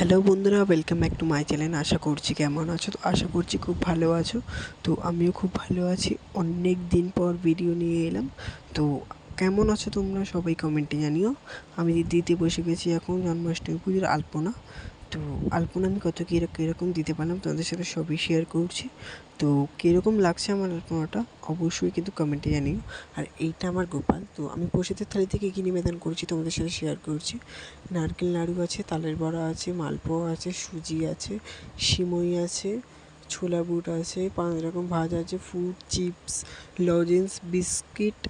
Hello বন্ধুরা, welcome back to my channel. আশা করছি কেমন আছো? তো আশা করছি খুব ভালো আছো। তো আমিও খুব ভালো আছি। অনেক দিন পর ভিডিও নিয়ে এলাম। তো কেমন আছো তোমরা সবাই কমেন্টে জানিও। আমি দিতে বসে গেছি এখন জন্মাষ্টমী পুজোর আলপনা। তো আলপনা আমি কত কীরকম দিতে পারলাম তোমাদের সাথে সবই শেয়ার করছি। তো কীরকম লাগছে আমার আলপনাটা অবশ্যই কিন্তু কমেন্টে জানিও। আর এইটা আমার গোপাল। তো আমি প্রসাদের থালি থেকে কী নিবেদন করছি তোমাদের সাথে শেয়ার করছি। নারকেল নাড়ু আছে, তালের বড়া আছে, মালপোয়া আছে, সুজি আছে, সিমই আছে, ছোলা বুট আছে, 5 রকম ভাজা আছে, ফ্রুট চিপস, লজেন্স, বিস্কিট,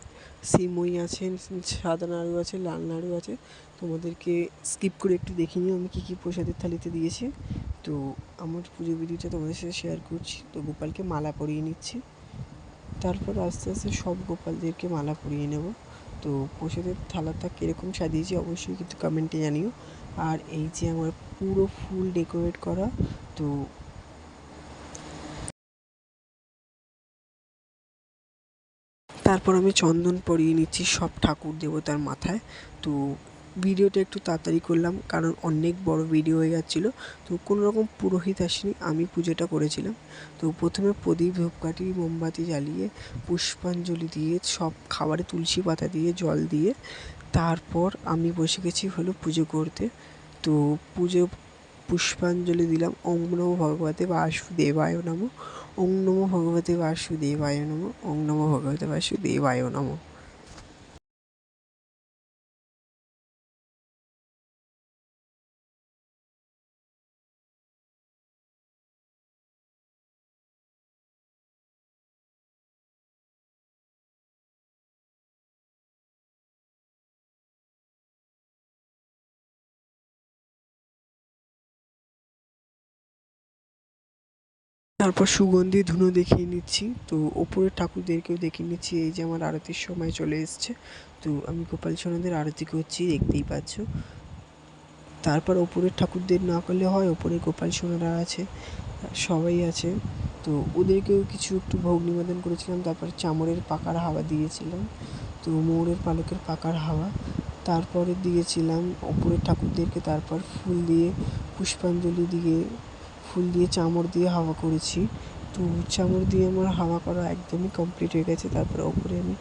সিমই আছে, সাদা নাড়ু আছে, লাল নাড়ু আছে। তোমাদেরকে স্কিপ করে একটু দেখে নিও আমি কী কী প্রসাদের থালিতে দিয়েছি। তো আমার পুজো ভিডিওটা তোমাদের সাথে শেয়ার করছি। তো গোপালকে মালা পরিয়ে নিচ্ছি, তারপর আস্তে আস্তে সব গোপালদেরকে মালা পরিয়ে নেব। তো প্রসাদের থালাটা কীরকম সাজিয়েছি অবশ্যই কিন্তু কমেন্টে জানিও। আর এই যে আমার পুরো ফুল ডেকোরেট করা। তো তারপর আমি চন্দন পরিয়ে নিচ্ছি সব ঠাকুর দেবতার মাথায়। তো ভিডিওটা একটু তাড়াতাড়ি করলাম কারণ অনেক বড় ভিডিও হয়ে যাচ্ছিলো। তো কোনো রকম পুরোহিত আসেনি, আমি পুজোটা করেছিলাম। তো প্রথমে প্রদীপ, ধূপকাঠি, মোমবাতি জ্বালিয়ে পুষ্পাঞ্জলি দিয়ে সব খাবারে তুলসী পাতা দিয়ে জল দিয়ে তারপর আমি বসে গেছি হলো পুজো করতে। তো পুষ্পাঞ্জলি দিলাম। ওম নমো ভগবতে বাসুদেবায় নমঃ। ওম নমো ভগবতে বাসুদেবায় নমঃ। ওম নমো ভগবতে বাসুদেবায় নমঃ। তারপর সুগন্ধি ধুনো দেখিয়ে নিচ্ছি। তো ওপরের ঠাকুরদেরকেও দেখিয়ে নিচ্ছি। এই যে আমার আরতির সময় চলে এসছে। তো আমি গোপাল সোনাদের আরতি করছি, দেখতেই পাচ্ছ। তারপর ওপরের ঠাকুরদের না করলে হয়, ওপরে গোপাল সোনারা আছে, সবাই আছে। তো ওদেরকেও কিছু একটু ভোগ নিবেদন করেছিলাম। তারপর চামরের পাকার হাওয়া দিয়েছিলাম, তো ময়ূরের পালকের পাকার হাওয়া। তারপরে দিয়েছিলাম ওপরের ঠাকুরদেরকে। তারপর ফুল দিয়ে পুষ্পাঞ্জলি দিয়ে ফুল দিয়ে চামর দিয়ে হাওয়া করেছি। তো চামর দিয়ে আমার হাওয়া করা একদমই কমপ্লিট হয়ে গেছে। তারপর ওপরে আমি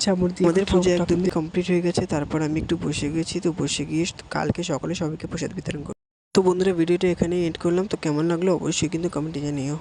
চামর দিয়ে আমাদের পুজো একদমই কমপ্লিট হয়ে গেছে। তারপর আমি একটু বসে গেছি। তো বসে গিয়ে কালকে সকালে সবাইকে প্রসাদ বিতরণ করব। তো বন্ধুরা, ভিডিওটা এখানেই এন্ড করলাম। তো কেমন লাগলো অবশ্যই কিন্তু কমেন্টে জানিও।